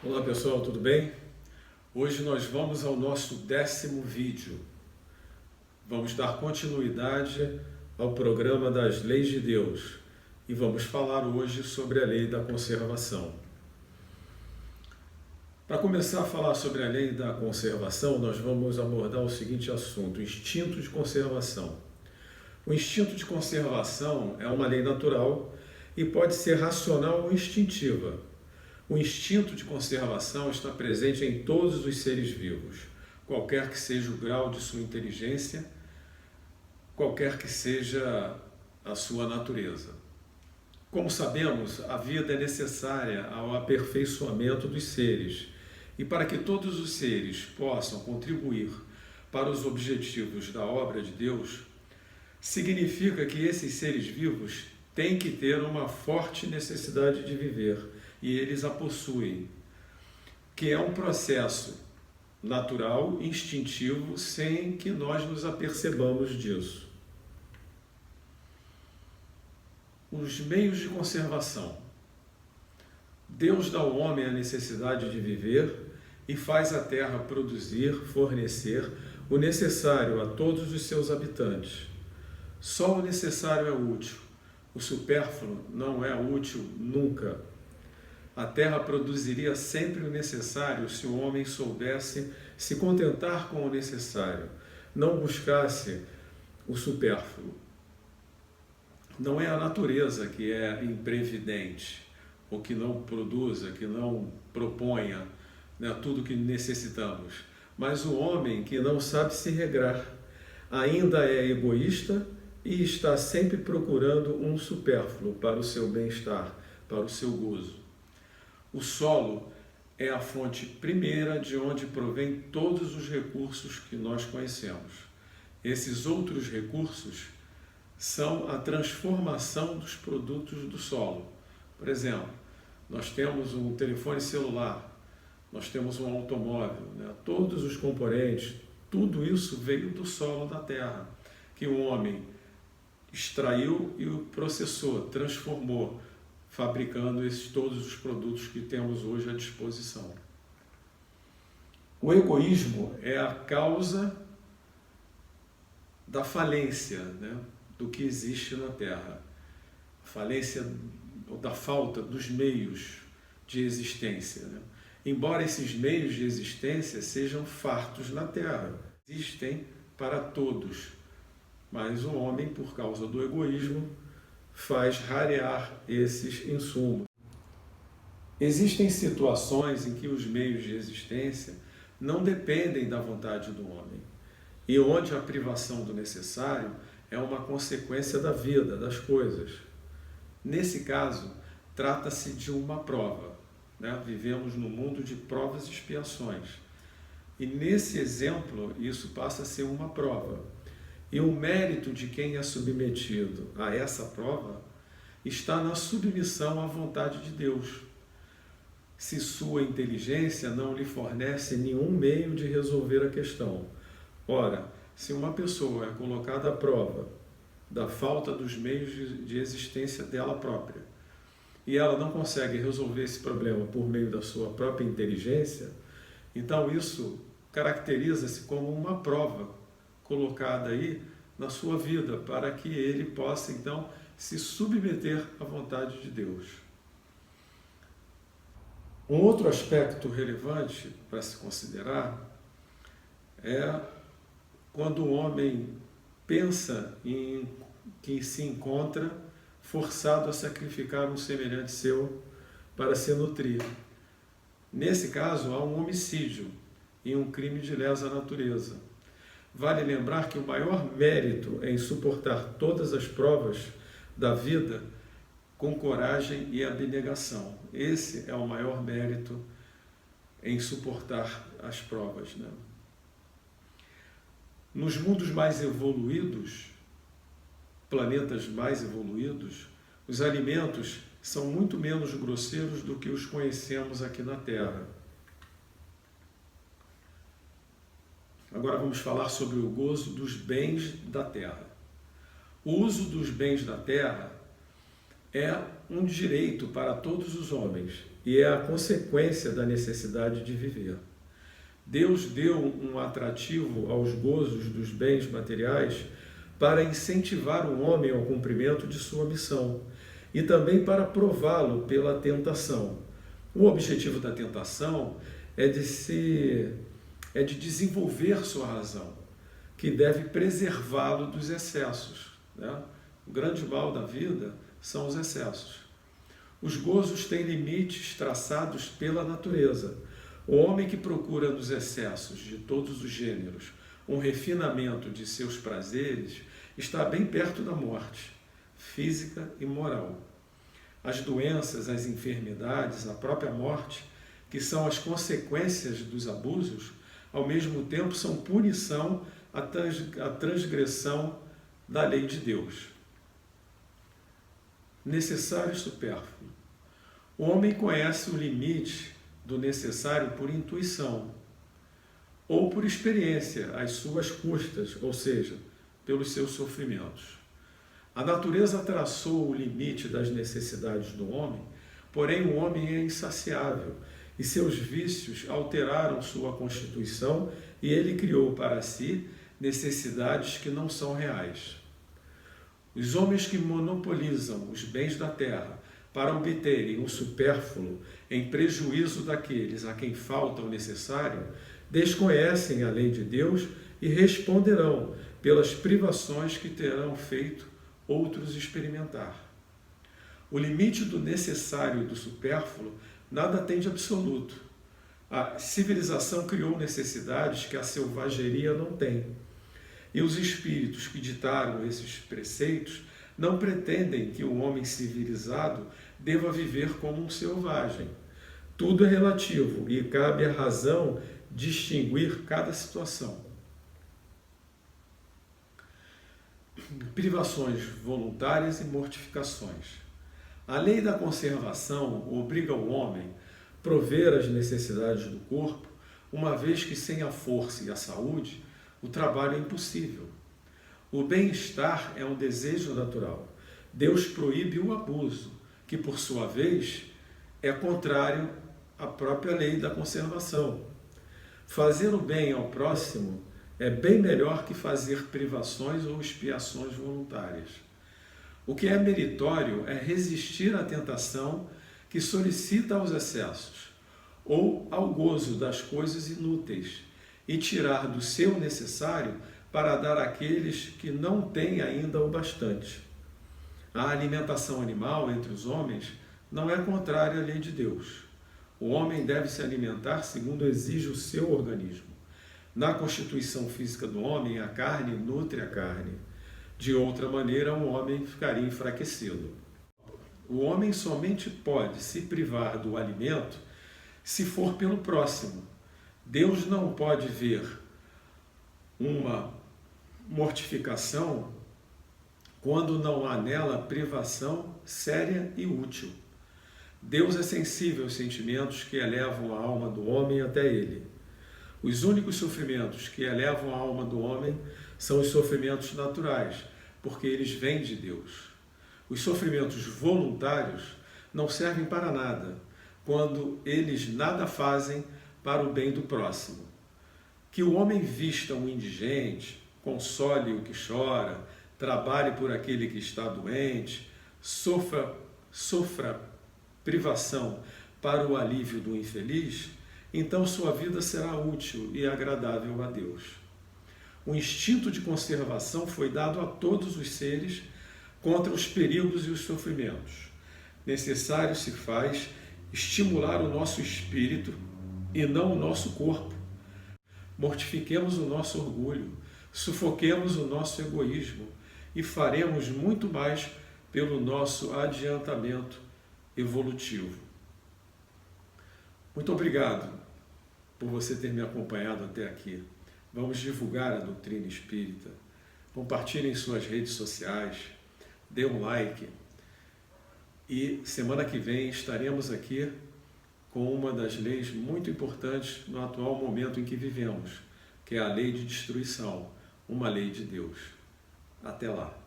Olá pessoal, tudo bem? Hoje nós vamos ao nosso 10º vídeo. Vamos dar continuidade ao programa das Leis de Deus e vamos falar hoje sobre a lei da conservação. Para começar a falar sobre a lei da conservação, nós vamos abordar o seguinte assunto: o instinto de conservação. O instinto de conservação é uma lei natural e pode ser racional ou instintiva. O instinto de conservação está presente em todos os seres vivos, qualquer que seja o grau de sua inteligência, qualquer que seja a sua natureza. Como sabemos, a vida é necessária ao aperfeiçoamento dos seres, e para que todos os seres possam contribuir para os objetivos da obra de Deus, significa que esses seres vivos têm que ter uma forte necessidade de viver, e eles a possuem, que é um processo natural, instintivo, sem que nós nos apercebamos disso. Os meios de conservação. Deus dá ao homem a necessidade de viver e faz a terra produzir, fornecer o necessário a todos os seus habitantes. Só o necessário é útil, o supérfluo não é útil nunca. A terra produziria sempre o necessário se o homem soubesse se contentar com o necessário, não buscasse o supérfluo. Não é a natureza que é imprevidente, ou que não produza, que não proponha, tudo que necessitamos, mas o homem que não sabe se regrar, ainda é egoísta e está sempre procurando um supérfluo para o seu bem-estar, para o seu gozo. O solo é a fonte primeira de onde provém todos os recursos que nós conhecemos. Esses outros recursos são a transformação dos produtos do solo. Por exemplo, nós temos um telefone celular, nós temos um automóvel, todos os componentes, tudo isso veio do solo da terra, que o homem extraiu e o processou, transformou, fabricando todos os produtos que temos hoje à disposição. O egoísmo é a causa da falência, do que existe na Terra. A falência ou da falta dos meios de existência. Embora esses meios de existência sejam fartos na Terra, existem para todos, mas o homem, por causa do egoísmo, faz rarear esses insumos. Existem situações em que os meios de existência não dependem da vontade do homem, e onde a privação do necessário é uma consequência da vida, das coisas. Nesse caso, trata-se de uma prova. Vivemos num mundo de provas e expiações. E nesse exemplo, isso passa a ser uma prova. E o mérito de quem é submetido a essa prova está na submissão à vontade de Deus. Se sua inteligência não lhe fornece nenhum meio de resolver a questão. Ora, se uma pessoa é colocada à prova da falta dos meios de existência dela própria e ela não consegue resolver esse problema por meio da sua própria inteligência, então isso caracteriza-se como uma prova colocada aí na sua vida, para que ele possa, então, se submeter à vontade de Deus. Um outro aspecto relevante para se considerar é quando o homem pensa em que se encontra forçado a sacrificar um semelhante seu para se nutrir. Nesse caso, há um homicídio e um crime de lesa natureza. Vale lembrar que o maior mérito é em suportar todas as provas da vida com coragem e abnegação. Esse é o maior mérito em suportar as provas. Nos mundos mais evoluídos, planetas mais evoluídos, os alimentos são muito menos grosseiros do que os conhecemos aqui na Terra. Agora vamos falar sobre o gozo dos bens da terra. O uso dos bens da terra é um direito para todos os homens e é a consequência da necessidade de viver. Deus deu um atrativo aos gozos dos bens materiais para incentivar o homem ao cumprimento de sua missão e também para prová-lo pela tentação. O objetivo da tentação é de desenvolver sua razão, que deve preservá-lo dos excessos, né? O grande mal da vida são os excessos. Os gozos têm limites traçados pela natureza. O homem que procura nos excessos de todos os gêneros um refinamento de seus prazeres está bem perto da morte, física e moral. As doenças, as enfermidades, a própria morte, que são as consequências dos abusos, ao mesmo tempo são punição à transgressão da lei de Deus. Necessário e supérfluo. O homem conhece o limite do necessário por intuição ou por experiência, às suas custas, ou seja, pelos seus sofrimentos. A natureza traçou o limite das necessidades do homem, porém o homem é insaciável e seus vícios alteraram sua constituição e ele criou para si necessidades que não são reais. Os homens que monopolizam os bens da terra para obterem o supérfluo em prejuízo daqueles a quem falta o necessário, desconhecem a lei de Deus e responderão pelas privações que terão feito outros experimentar. O limite do necessário e do supérfluo nada tem de absoluto. A civilização criou necessidades que a selvageria não tem. E os espíritos que ditaram esses preceitos não pretendem que o homem civilizado deva viver como um selvagem. Tudo é relativo e cabe à razão distinguir cada situação. Privações voluntárias e mortificações. A lei da conservação obriga o homem a prover as necessidades do corpo, uma vez que sem a força e a saúde, o trabalho é impossível. O bem-estar é um desejo natural. Deus proíbe o abuso, que por sua vez é contrário à própria lei da conservação. Fazer o bem ao próximo é bem melhor que fazer privações ou expiações voluntárias. O que é meritório é resistir à tentação que solicita aos excessos ou ao gozo das coisas inúteis e tirar do seu necessário para dar àqueles que não têm ainda o bastante. A alimentação animal entre os homens não é contrária à lei de Deus. O homem deve se alimentar segundo exige o seu organismo. Na constituição física do homem, a carne nutre a carne. De outra maneira, o homem ficaria enfraquecido. O homem somente pode se privar do alimento se for pelo próximo. Deus não pode ver uma mortificação quando não há nela privação séria e útil. Deus é sensível aos sentimentos que elevam a alma do homem até ele. Os únicos sofrimentos que elevam a alma do homem são os sofrimentos naturais, porque eles vêm de Deus. Os sofrimentos voluntários não servem para nada, quando eles nada fazem para o bem do próximo. Que o homem vista um indigente, console o que chora, trabalhe por aquele que está doente, sofra privação para o alívio do infeliz, então sua vida será útil e agradável a Deus. O instinto de conservação foi dado a todos os seres contra os perigos e os sofrimentos. Necessário se faz estimular o nosso espírito e não o nosso corpo. Mortifiquemos o nosso orgulho, sufoquemos o nosso egoísmo e faremos muito mais pelo nosso adiantamento evolutivo. Muito obrigado por você ter me acompanhado até aqui. Vamos divulgar a doutrina espírita. Compartilhem em suas redes sociais, dê um like. E semana que vem estaremos aqui com uma das leis muito importantes no atual momento em que vivemos, que é a lei de destruição, uma lei de Deus. Até lá.